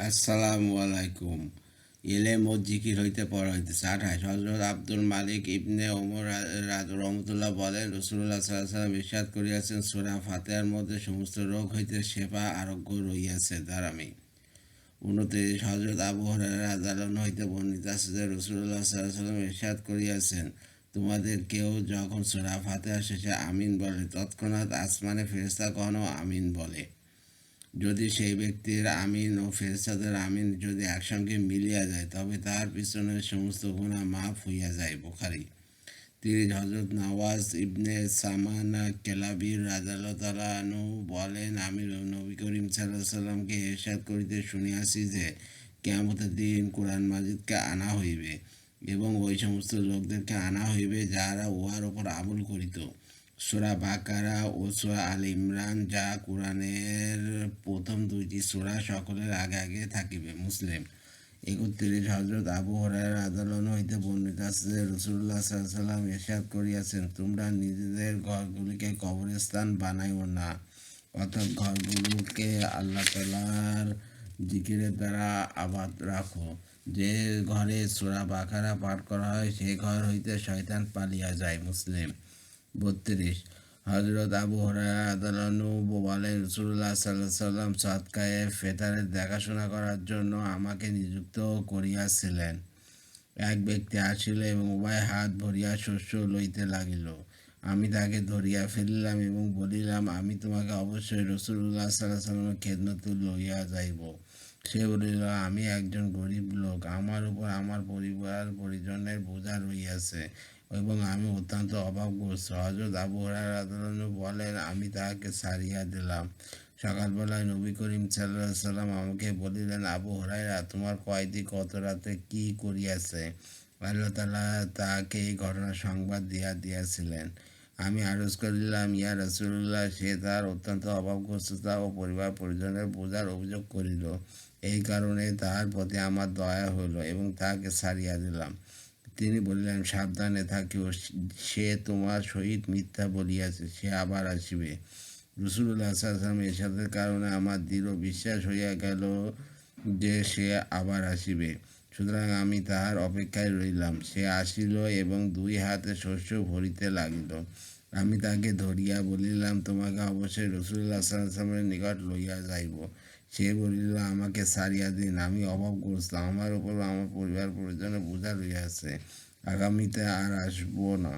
আসসালামু আলাইকুম। ইলম ও জিকির হইতে পড়া হইতেছে 28। হযরত আব্দুল মালিক ইবনে ওমর রহমতুল্লাহ বলেন, রাসূলুল্লাহ সাল্লাল্লাহু আলাইহি ওয়াসাল্লাম ইরশাদ করিয়াছেন, সূরা ফাতিহার মধ্যে সমস্ত রোগ হইতে শেফা আরোগ্য রহিয়াছে। দারামি 29। হযরত আবু হুরায়রা রাদিয়াল্লাহু আনহু হইতে বর্ণিত আছে যে, রাসূলুল্লাহ সাল্লাল্লাহু আলাইহি ওয়াসাল্লাম ইরশাদ করিয়াছেন, তোমাদের কেউ যখন সূরা ফাতিহা শেষে আমিন বলে, তৎক্ষণাৎ আসমানে ফেরেশতাগণও আমিন বলে। যদি সেই ব্যক্তির আমিন ও ফেরেশতাদের আমিন যদি একসঙ্গে মিলিয়া যায়, তবে তার পিছনের সমস্ত গুনাহ মাফ হইয়া যায়। বুখারী 30। হযরত নওয়াজ ইবনে সামানা কেলাবী রাদিয়াল্লাহু তাআলা আনহু বলেন, আমি নবী করিম সাল্লাল্লাহু আলাইহি সাল্লামকে ইরশাদ করিতে শুনিয়াছি যে, কিয়ামতের দিন কুরআন মাজিদকে আনা হইবে এবং ওই সমস্ত লোকদেরকে আনা হইবে যাহারা উহার উপর আমল করিত। সূরা বাকারা ও সূরা আল ইমরান, যা কুরআনের প্রথম দুইটি সূরা, সকলের আগে আগে থাকিবে। মুসলিম 31। হযরত আবু হুরায়রা রাদিয়াল্লাহু আনহু হইতে বর্ণিত আছে যে, রাসূলুল্লাহ সাল্লাল্লাহু আলাইহি ওয়াসাল্লাম ইরশাদ করিয়াছেন, তোমরা নিজেদের ঘরগুলিকে কবরস্থান বানাইও না, অর্থাৎ ঘরগুলোকে আল্লাহ তাআলার জিকিরের দ্বারা আবাদ রাখো। যে ঘরে সূরা বাকারা পাঠ করা হয়, সে ঘর হইতে শয়তান পালিয়া যায়। মুসলিম 32। হযরত আবু হুরায়রা রাদিয়াল্লাহু আনহু বলেন, রাসূলুল্লাহ সাল্লাল্লাহু আলাইহি ওয়াসাল্লাম সদকায়ে ফেতারের দেখাশোনা করার জন্য আমাকে নিযুক্ত করিয়াছিলেন। এক ব্যক্তি আসিল এবং উভয় হাত ভরিয়া শস্য লইতে লাগিল। আমি তাকে ধরিয়া ফেলিলাম এবং বলিলাম, আমি তোমাকে অবশ্যই রাসূলুল্লাহ সাল্লাল্লাহু আলাইহি ওয়াসাল্লামের খেদমতে লইয়া যাইব। সে বলিল, আমি একজন গরিব লোক, আমার উপর আমার পরিবার পরিজনের বোঝা রহিয়াছে এবং আমি অত্যন্ত অভাবগ্রস্ত। হযরত আবু হুরায়রা রাদিয়াল্লাহু আনহু বলেন, আমি তাহাকে ছাড়িয়া দিলাম। সকালবেলায় নবী করিম সাল্লাল্লাহু আলাইহি ওয়াসাল্লাম আমাকে বলিলেন, আবু হুরায়রা, তোমার কয়েদি গত রাতে কি করিয়াছে? আল্লাহ তাআলা তাহাকে এই ঘটনার সংবাদ দিয়াছিলেন। আমি আরজ করিলাম, ইয়া রাসূলুল্লাহ, সে তার অত্যন্ত অভাবগ্রস্ততা ও পরিবার পরিজনের বোঝার অভিযোগ করিল। এই কারণে তাহার প্রতি আমার দয়া হইল এবং তাহাকে ছাড়িয়া দিলাম। তিনি বলিলেন, সাবধানে থাকিও, সে তোমার সহিত মিথ্যা বলিয়াছে, সে আবার আসিবে। রাসূলুল্লাহ সাল্লাল্লাহু আলাইহি ওয়াসাল্লাম এরশাদের কারণে আমার দৃঢ় বিশ্বাস হইয়া গেল যে সে আবার আসিবে। সুতরাং আমি তাহার অপেক্ষায় রহিলাম। সে আসিল এবং দুই হাতে শস্য ভরিতে লাগিল। আমি তাকে ধরিয়া বলিলাম, তোমাকে অবশ্যই রাসূলুল্লাহ সাল্লাল্লাহু আলাইহি ওয়াসাল্লামের নিকট লইয়া যাইব। সে বলিল, আমাকে ছাড়িয়া দিন, আমি অভাবগ্রস্ত, আমার উপর আমার পরিবার পরিজনের বোঝা রহিয়াছে, আগামীতে আর আসব না।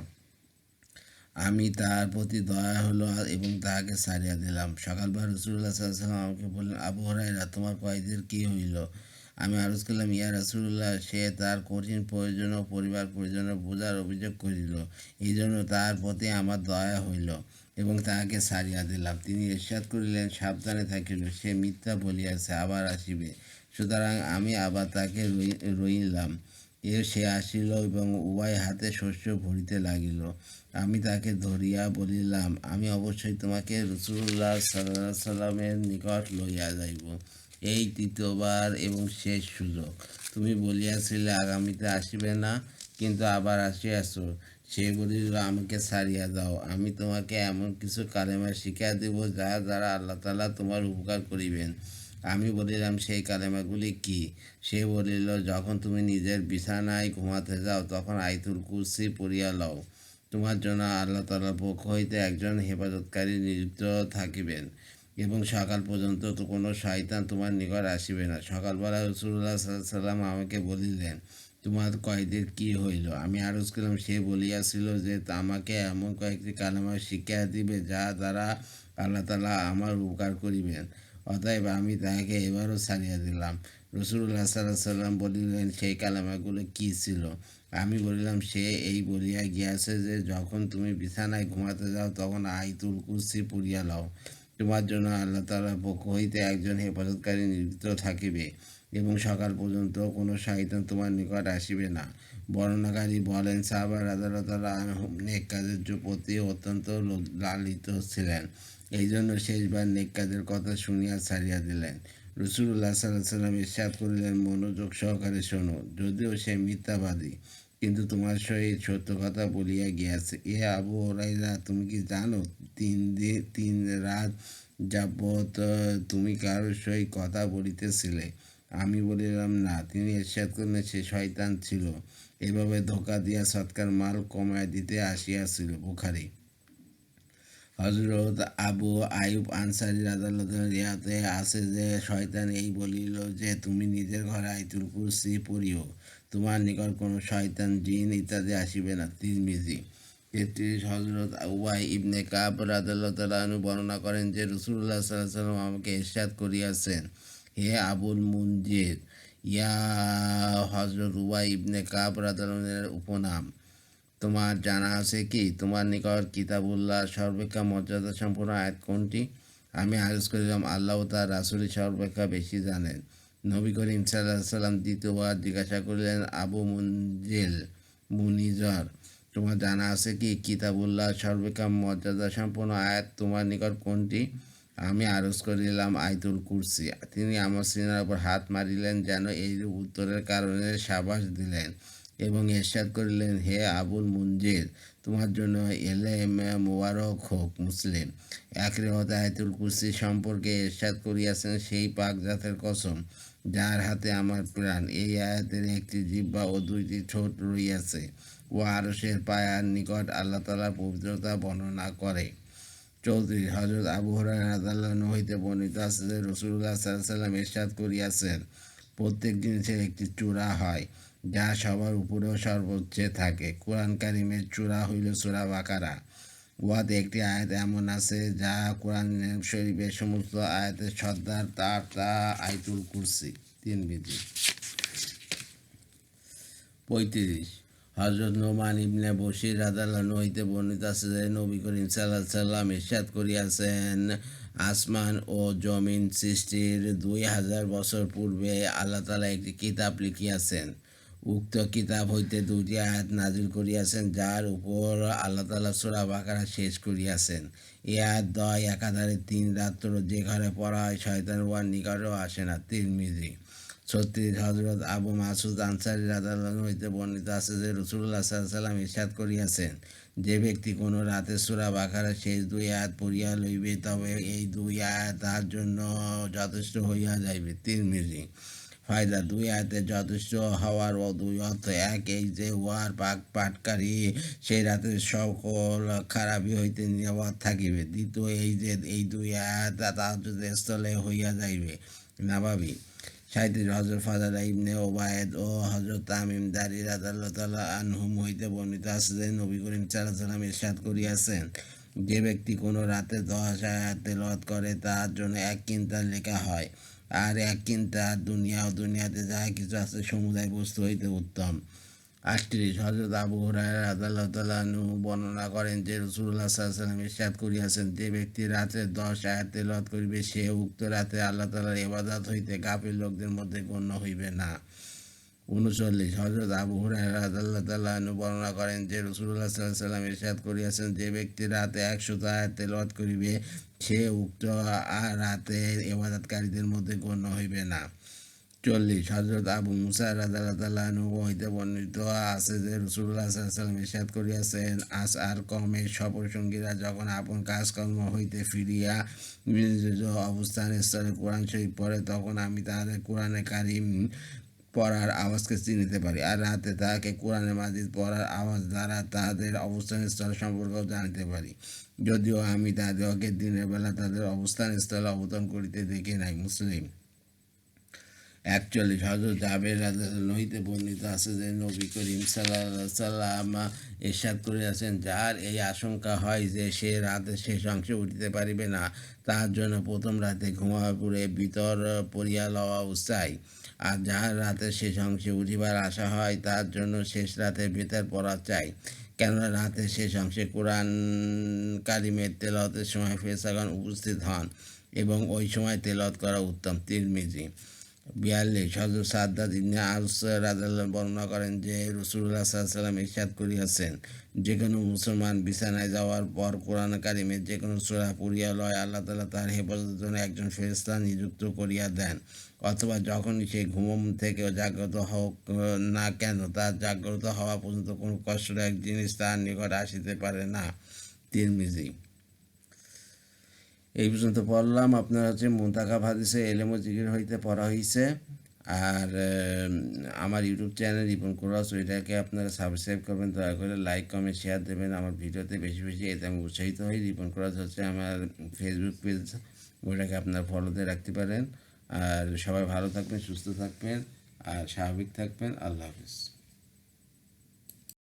আমি তাহার প্রতি দয়া হলো এবং তাহাকে ছাড়িয়া দিলাম। সকালবেলা রাসূলুল্লাহ সাল্লাল্লাহু আলাইহি ওয়াসাল্লাম আমাকে বললেন, আবু হুরায়রা, তোমার কয়েদির কি হইল? আমি আরজ করলাম, ইয়া রাসূলুল্লাহ, সে তার কঠিন প্রয়োজন ও পরিবার পরিজনের বোঝার অভিযোগ করিল, এই জন্য তাহার প্রতি আমার দয়া হইল এবং তাহাকে ছাড়িয়া দিলাম। তিনি ইরশাদ করিলেন, সাবধানে থাকিল, সে মিথ্যা বলিয়াছে, আবার আসিবে। সুতরাং আমি আবার তাকে রইলাম। সে আসিল এবং উভয় হাতে শস্য ভরিতে লাগিল। আমি তাকে ধরিয়া বলিলাম, আমি অবশ্যই তোমাকে রাসূলুল্লাহ সাল্লাল্লাহু আলাইহি সাল্লামের নিকট লইয়া যাইব। এই তৃতীয়বার এবং শেষ সুযোগ। তুমি বলিয়াছিলে আগামীতে আসিবে না, কিন্তু আবার আসিয়াছ। সে বলিল, আমাকে ছাড়িয়া দাও, আমি তোমাকে এমন কিছু কালেমা শিখিয়া দেব, যাহা দ্বারা আল্লাহ তাআলা তোমার উপকার করিবেন। আমি বলিলাম, সেই কালেমাগুলি কি? সে বলিল, যখন তুমি নিজের বিছানায় ঘুমাতে যাও, তখন আয়াতুল কুরসি পড়িয়া লও। তোমার জন্য আল্লাহ তাআলার পক্ষ হইতে একজন হেফাজতকারী নিযুক্ত থাকিবেন এবং সকাল পর্যন্ত তো কোনো শয়তান তোমার নিকট আসিবে না। সকালবেলা রাসূলুল্লাহ সাল্লাল্লাহু আলাইহি ওয়াসাল্লাম আমাকে বলিলেন, তোমার কয়েদির কি হইল? আমি আরজ করলাম, সে বলিয়াছিল যে আমাকে এমন কয়েকটি কালেমা শিক্ষা দিবে, যাহা দ্বারা আল্লাহ তাআলা আমার উপকার করিবেন। অতএব আমি তাহাকে এবারও ছাড়িয়া দিলাম। রাসূলুল্লাহ সাল্লাল্লাহু আলাইহি ওয়াসাল্লাম বলিলেন, সেই কালেমাগুলো কি ছিল? আমি বলিলাম, সে এই বলিয়া গিয়াছে যে, যখন তুমি বিছানায় ঘুমাতে যাও, তখন আয়াতুল কুরসি পড়িয়া লও। তোমার জন্য আল্লাহ তাআলার পক্ষ হইতে একজন হেফাজতকারী নিযুক্ত থাকিবে এবং সকাল পর্যন্ত কোনো শয়তান তোমার নিকট আসিবে না। বর্ণনাকারী বলেন, সাহাবা রাদিয়াল্লাহু তাআলা আনহুম নেক কাজের প্রতি অত্যন্ত লালিত ছিলেন, এই জন্য শেষবার নেক কাজের কথা শুনিয়া ছাড়িয়া দিলেন। রাসূলুল্লাহ সাল্লাল্লাহু আলাইহি ওয়াসাল্লাম ইরশাদ করিলেন, মনোযোগ সহকারে শোনো, যদিও সে মিথ্যাবাদী, কিন্তু তোমার সহিত সত্য কথা বলিয়া গিয়াছে। এ আবু হুরায়রা, তুমি কি জানো, 3 রাত যাবৎ তুমি কারোর সহিত কথা বলিতেছিলে, আমি বলিলাম, না। তিনি ইরশাদ করলেন, সে শয়তান ছিল, এভাবে ধোঁকা দিয়া সৎকার মাল কমায় দিতে আসিয়াছিল। বুখারী। হযরত আবু আইয়ুব আনসারীর আদালতের রিয়াতে আছে যে, শয়তান এই বলিল যে, তুমি নিজের ঘরে আয়াতুল কুরসি পড়িও, তোমার নিকট কোনো শয়তান, জিন ইত্যাদি আসিবে না। তিরমিজি। ৩৩। হযরত উবাই ইবনে কাব রাদিয়াল্লাহু তাআলা আনহু বর্ণনা করেন যে, রাসূলুল্লাহ সাল্লাল্লাহু আলাইহি ওয়াসাল্লাম আমাকে ইরশাদ করিয়াছেন, হে আবুল মুনজির। ইয়া হযরত উবাই ইবনে কাব রাদিয়াল্লাহু আনহু-এর উপনাম। তোমার জানা আছে কি, তোমার নিকট কিতাবুল্লাহ সর্বাপেক্ষা মর্যাদা সম্পন্ন আয়াত কোনটি? আমি আরজ করিলাম, আল্লাহ ও তার রাসূলই সর্বাপেক্ষা বেশি জানেন। নবী করিম সাল্লাল্লাহু আলাইহি ওয়াসাল্লাম দ্বিতীয়বার জিজ্ঞাসা করিলেন, আবু মুনিজর, তোমার জানা আছে কি, কিতাবুল্লাহ সর্বাপেক্ষা মর্যাদা সম্পন্ন আয়াত তোমার নিকট কোনটি? আমি আরজ করিলাম, আয়াতুল কুরসি। তিনি আমার সিনার উপর হাত মারিলেন, যেন এইরূপ উত্তরের কারণে সাবাস দিলেন, এবং ইরশাদ করিলেন, হে আবুল মুনজির, তোমার জন্য এলেম মোবারক হোক। মুসলিম। এক রিওয়ায়াতে আয়াতুল কুরসি সম্পর্কে ইরশাদ করিয়াছেন, সেই পাক জাতের কসম, যার হাতে আমার প্রাণ, এই আয়াতের একটি জিহ্বা ও দুইটি ঠোঁট রহিয়াছে, ও আরশের পায়ার নিকট আল্লাহ তাআলার পবিত্রতা বর্ণনা করে। ৩৪। হযরত আবু হুরায়রা রাদিয়াল্লাহু আনহু হইতে বর্ণিত আছে যে, রাসূলুল্লাহ সাল্লাল্লাহু আলাইহি ওয়াসাল্লাম ইরশাদ করিয়াছেন, প্রত্যেক জিনিসের একটি চূড়া হয়, যা সবার উপরেও সর্বোচ্চে থাকে। কুরআন কারীমের চূড়া হইল সূরা বাকারা। উহাতে একটি আয়াত এমন আছে, যা কুরআন শরীফের সমস্ত আয়াতের সর্দার, তার তা আয়াতুল কুরসি। তিরমিজি। ৩৫। হযরত নোমান ইবনে বশীর রাদিয়াল্লাহু আনহু হইতে বর্ণিত আছে যে, নবী করিম সাল্লাল্লাহু আলাইহি ওয়াসাল্লাম ইরশাদ করিয়াছেন, আসমান ও জমিন সৃষ্টির ২০০০ বছর পূর্বে আল্লাহ তাআলা একটি কিতাব লিখিয়াছেন। উক্ত কিতাব হইতে দুইটি আয়াত নাজিল করিয়াছেন, যার উপর আল্লাহ তাআলা সূরা বাকারা শেষ করিয়াছেন। এই আয়াত দ্বয় একাধারে ৩ রাত্র যে ঘরে পড়া হয়, শয়তান উহার নিকটেও আসে না। তিরমিজি। ৩৬। হযরত আবু মাসউদ আনসারী রাদিয়াল্লাহু আনহু হইতে বর্ণিত আছে যে, রাসূলুল্লাহ সাল্লাল্লাহু আলাইহি ওয়াসাল্লাম ইরশাদ করিয়াছেন, যে ব্যক্তি কোনো রাতে সূরা বাকারার শেষ ২ আয়াত পড়িয়া লইবে, তবে এই ২ আয়াত তাহার জন্য যথেষ্ট হইয়া যাইবে। তিরমিজি। ফায়দা: ২ আয়াতের যথেষ্ট হওয়ার ২ অর্থ। এক, এই যে উহার পাঠকারী সেই রাতের সকল খারাপি হইতে নিরাপদ থাকিবে। দ্বিতীয়, এই যে এই ২ আয়াত তাহাজ্জুদের স্থলে হইয়া যাইবে। নাবাবী। ৩৭। হযরত ফাদালা ইবনে ওবায়েদ ও হযরত তামিম দারী রাদিয়াল্লাহু তাআলা আনহুম হইতে বর্ণিত আছে যে, নবী করিম সাল্লাল্লাহু আলাইহি ওয়াসাল্লাম ইরশাদ করিয়াছেন, যে ব্যক্তি কোনো রাতে ১০ আয়াত তেলাওয়াত করে, তাহার জন্য ১ কিন্তার লেখা হয়, আর ১ কিন্তার দুনিয়া ও দুনিয়াতে যাহা কিছু আছে সমুদায় বস্তু হইতে উত্তম। ৩৮। হযরত আবু হুরায়রা রাদিয়াল্লাহু তাআলা আনহু বর্ণনা করেন যে, রাসূলুল্লাহ সাল্লাল্লাহু আলাইহি ওয়াসাল্লাম ইরশাদ করিয়াছেন, যে ব্যক্তি রাতে ১০ আয়াত তেলাওয়াত করিবে, সে উক্ত রাতে আল্লাহ তাআলার ইবাদত হইতে গাফিল লোকদের মধ্যে গণ্য হইবে না। ৩৯। হযরত আবু হুরায়রা রাদিয়াল্লাহু তাআলা আনহু বর্ণনা করেন যে, রাসূলুল্লাহ সাল্লাল্লাহু আলাইহি ওয়াসাল্লাম ইরশাদ করিয়াছেন, যে ব্যক্তি রাতে ১০০ আয়াত তেলাওয়াত করিবে, সে উক্ত রাতের ইবাদতকারীদের মধ্যে গণ্য হইবে না। ৪০। হযরত আবু মুসা রাদিয়াল্লাহু তাআলা আনহু হইতে বর্ণিত আছে যে, রাসূলুল্লাহ সাল্লাল্লাহু আলাইহি ওয়াসাল্লাম ইরশাদ করিয়াছেন, আশআর কওমের সফরসঙ্গীরা যখন আপন কাজকর্ম হইতে ফিরিয়া নিজ নিজ অবস্থানস্থলে কোরআন শরীফ পড়ে, তখন আমি তাহাদের কোরআনে কারীম পড়ার আওয়াজকে চিনিতে পারি, আর রাতে তাহাকে কোরআনে মাজিদ পড়ার আওয়াজ দ্বারা তাহাদের অবস্থানস্থল সম্পর্কেও জানিতে পারি, যদিও আমি তাহাদিগকে দিনের বেলা তাদের অবস্থানস্থলে অবতরণ করিতে দেখি নাই। মুসলিম। ৪১। হযরত জাবের রাদিয়াল্লাহু আনহু হইতে বর্ণিত আছে যে, নবী করিম সাল্লাল্লাহু আলাইহি ওয়াসাল্লাম ইরশাদ করিয়াছেন, যার এই আশঙ্কা হয় যে সে রাতের শেষ অংশে উঠিতে পারিবে না, তাহার জন্য প্রথম রাতে ঘুমাইবার পূর্বে ভিতর পড়িয়া লওয়া উচিত। আর যাহার রাতের শেষ অংশে উঠিবার আশা হয়, তাহার জন্য শেষ রাতে ভিতর পড়া চাই। কেননা রাতের শেষ অংশে কোরআন কারীমের তেলাওয়াতের সময় ফেরেশতাগণ উপস্থিত হন, এবং ওই সময় তেলাওয়াত করা উত্তম। তিরমিজি। ৪২। হযরত সাদ্দাদ ইবনে আওস রাদিয়াল্লাহু আনহু বর্ণনা করেন যে, রাসূলুল্লাহ সাল্লাল্লাহু আলাইহি ওয়াসাল্লাম ইরশাদ করিয়াছেন, যে কোনো মুসলমান বিছানায় যাওয়ার পর কোরআন কারীমের যে কোনো সূরা পড়িয়া লয়, আল্লাহ তাআলা তার হেফাজতের জন্য একজন ফেরেশতা নিযুক্ত করিয়া দেন। অথবা যখনই সে ঘুম থেকে জাগ্রত হোক না কেন, তার জাগ্রত হওয়া পর্যন্ত কোনো কষ্টদায়ক জিনিস তার নিকট আসিতে পারে না। তিরমিজি। এই পর্যন্ত পড়লাম। আপনার হচ্ছে মুনতাখাব হাদিসে এলেম ও জিকির হইতে পড়া হইছে। আর আমার ইউটিউব চ্যানেল রিপন কোরাস, ওইটাকে আপনারা সাবস্ক্রাইব করবেন, দয়া করে লাইক কমেন্ট শেয়ার দেবেন আমার ভিডিওতে বেশি বেশি, এতে আমি উৎসাহিত হই। রিপন কোরাস হচ্ছে আমার ফেসবুক পেজ, ওইটাকে আপনারা ফলোতে রাখতে পারেন। আর সবাই ভালো থাকবেন, সুস্থ থাকবেন আর স্বাভাবিক থাকবেন। আল্লাহ হাফিজ।